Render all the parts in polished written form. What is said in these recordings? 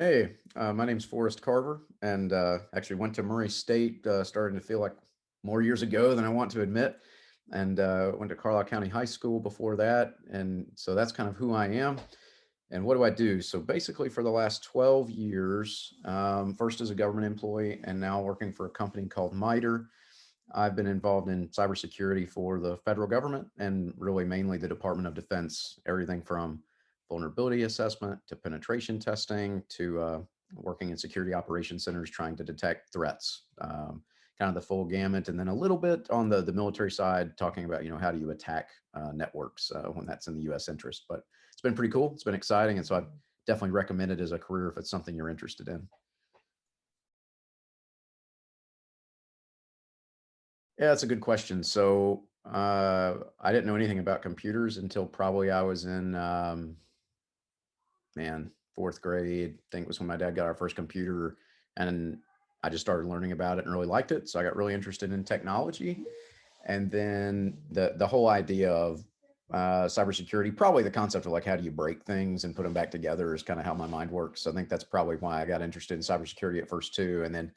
Hey, my name's Forrest Carver, and actually went to Murray State, starting to feel like more years ago than I want to admit, and went to Carlisle County High School before that, and so that's kind of who I am. And what do I do? So basically, for the last 12 years, first as a government employee, and now working for a company called MITRE. I've been involved in cybersecurity for the federal government and really mainly the Department of Defense, everything from vulnerability assessment to penetration testing to working in security operations centers trying to detect threats, kind of the full gamut. And then a little bit on the military side, talking about, how do you attack networks when that's in the US interest. But it's been pretty cool. It's been exciting. And so I definitely recommend it as a career if it's something you're interested in. Yeah, that's a good question. So I didn't know anything about computers until probably I was in fourth grade. I think was when my dad got our first computer, and I just started learning about it and really liked it. So I got really interested in technology, and then the whole idea of cybersecurity, probably the concept of like how do you break things and put them back together is kind of how my mind works. So I think that's probably why I got interested in cybersecurity at first too, and then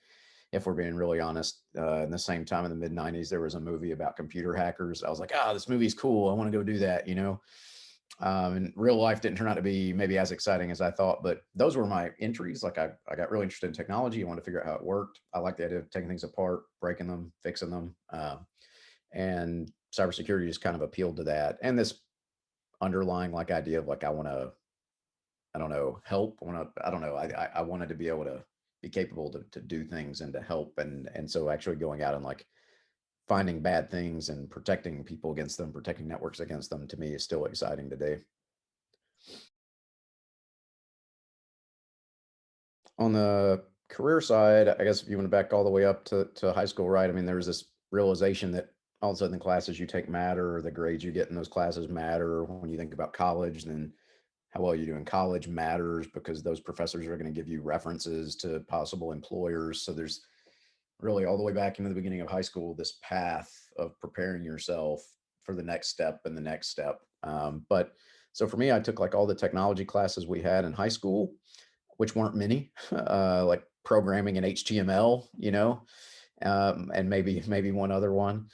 if we're being really honest, in the same time in the mid 90s, there was a movie about computer hackers. I was like, this movie's cool. I want to go do that. And real life didn't turn out to be maybe as exciting as I thought, but those were my entries. Like I got really interested in technology. I wanted to figure out how it worked. I like the idea of taking things apart, breaking them, fixing them. And cybersecurity just kind of appealed to that. And this underlying like idea of like, I don't know, help. I don't know. I wanted to be able to be capable to do things and to help. And so actually going out and like finding bad things and protecting people against them, protecting networks against them to me is still exciting today. On the career side, I guess if you want to back all the way up to high school, right? I mean, there was this realization that all of a sudden the classes you take matter, or the grades you get in those classes matter. When you think about college, then how well you do in college matters because those professors are going to give you references to possible employers. So there's really all the way back into the beginning of high school, this path of preparing yourself for the next step and the next step. But so for me, I took like all the technology classes we had in high school, which weren't many, like programming in HTML, and maybe one other one.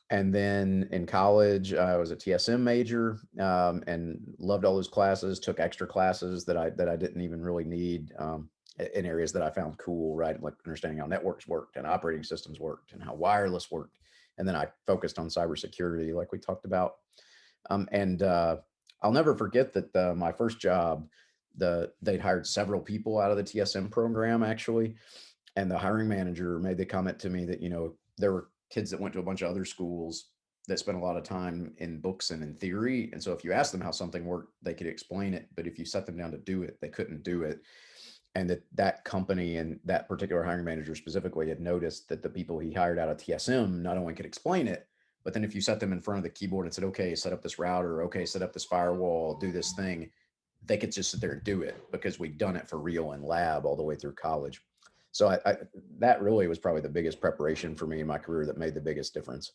And then in college, I was a TSM major, and loved all those classes. Took extra classes that I didn't even really need, in areas that I found cool, right? Like understanding how networks worked and operating systems worked and how wireless worked. And then I focused on cybersecurity, like we talked about. And I'll never forget that my first job, they'd hired several people out of the TSM program actually, and the hiring manager made the comment to me that there were kids that went to a bunch of other schools that spent a lot of time in books and in theory, and so if you asked them how something worked, they could explain it, but if you set them down to do it, they couldn't do it. And that company and that particular hiring manager specifically had noticed that the people he hired out of TSM not only could explain it, but then if you set them in front of the keyboard and said, okay, set up this router, okay, set up this firewall, do this thing, they could just sit there and do it because we'd done it for real in lab all the way through college. So that really was probably the biggest preparation for me in my career that made the biggest difference.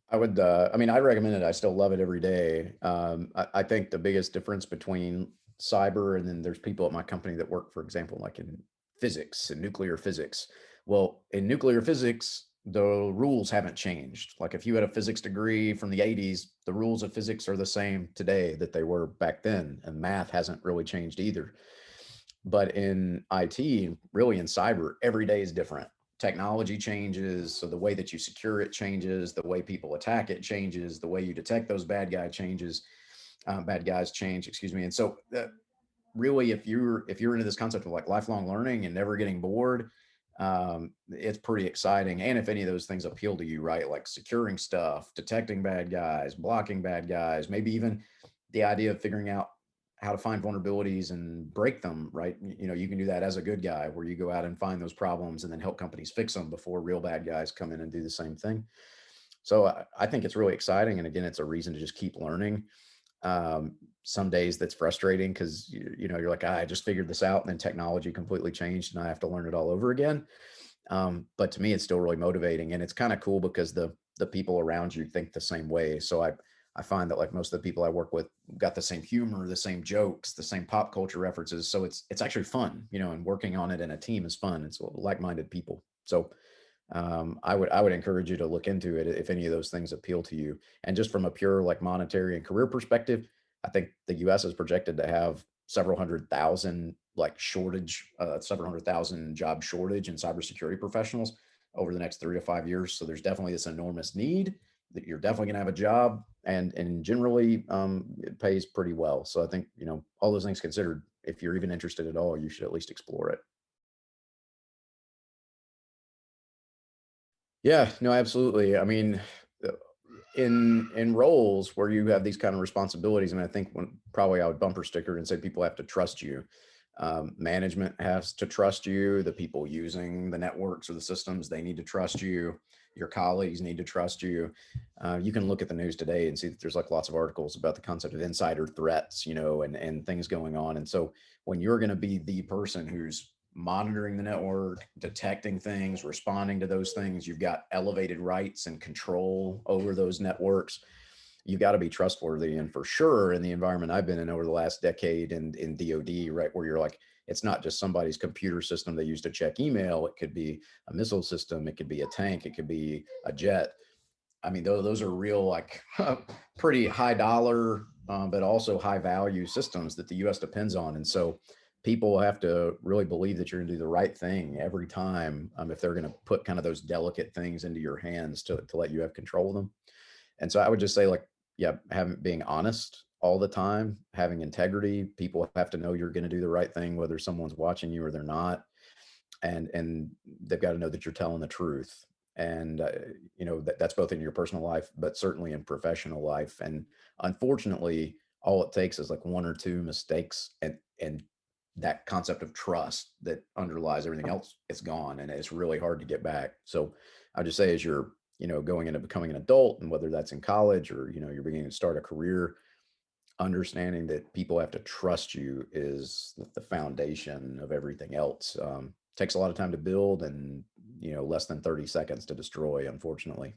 I mean, I recommend it. I still love it every day. I think the biggest difference between cyber and then there's people at my company that work, for example, like in physics and nuclear physics. Well, in nuclear physics, the rules haven't changed. Like if you had a physics degree from the 80s, the rules of physics are the same today that they were back then, and math hasn't really changed either. But in IT, really in cyber, every day is different. Technology changes, so the way that you secure it changes, the way people attack it changes, the way you detect those bad guys change, excuse me. And so, really, if you're into this concept of like lifelong learning and never getting bored, it's pretty exciting. And if any of those things appeal to you, right, like securing stuff, detecting bad guys, blocking bad guys, maybe even the idea of figuring out how to find vulnerabilities and break them, right? You can do that as a good guy where you go out and find those problems and then help companies fix them before real bad guys come in and do the same thing. So I think it's really exciting. And again, it's a reason to just keep learning. Some days that's frustrating because you're like, I just figured this out, and then technology completely changed and I have to learn it all over again. But to me, it's still really motivating, and it's kind of cool because the people around you think the same way. So I I find that like most of the people I work with got the same humor, the same jokes, the same pop culture references. So it's actually fun, and working on it in a team is fun. It's like-minded people. So I would encourage you to look into it if any of those things appeal to you. And just from a pure like monetary and career perspective, I think the U.S. is projected to have several hundred thousand like shortage, several hundred thousand job shortage in cybersecurity professionals over the next 3 to 5 years. So there's definitely this enormous need that you're definitely going to have a job, and generally it pays pretty well. So I think all those things considered, if you're even interested at all, you should at least explore it. Yeah, no, absolutely. I mean, uh, in roles where you have these kind of responsibilities, I mean, I think probably I would bumper sticker and say people have to trust you. Management has to trust you. The people using the networks or the systems, they need to trust you. Your colleagues need to trust you. You can look at the news today and see that there's like lots of articles about the concept of insider threats, and things going on. And so when you're going to be the person who's monitoring the network, detecting things, responding to those things, you've got elevated rights and control over those networks. You've got to be trustworthy. And for sure, in the environment I've been in over the last decade and in DoD, right, where you're like, it's not just somebody's computer system they use to check email. It could be a missile system. It could be a tank. It could be a jet. I mean, those are real, like pretty high dollar, but also high value systems that the U.S. depends on. And so people have to really believe that you're going to do the right thing every time, if they're going to put kind of those delicate things into your hands to let you have control of them. And so I would just say, like, yeah, being honest all the time, having integrity. People have to know you're going to do the right thing, whether someone's watching you or they're not, and they've got to know that you're telling the truth. And that's both in your personal life but certainly in professional life. And unfortunately, all it takes is like one or two mistakes, and that concept of trust that underlies everything else, it's gone, and it's really hard to get back. So I'll just say, as you're going into becoming an adult, and whether that's in college or you're beginning to start a career, understanding that people have to trust you is the foundation of everything else. Takes a lot of time to build, and less than 30 seconds to destroy, unfortunately.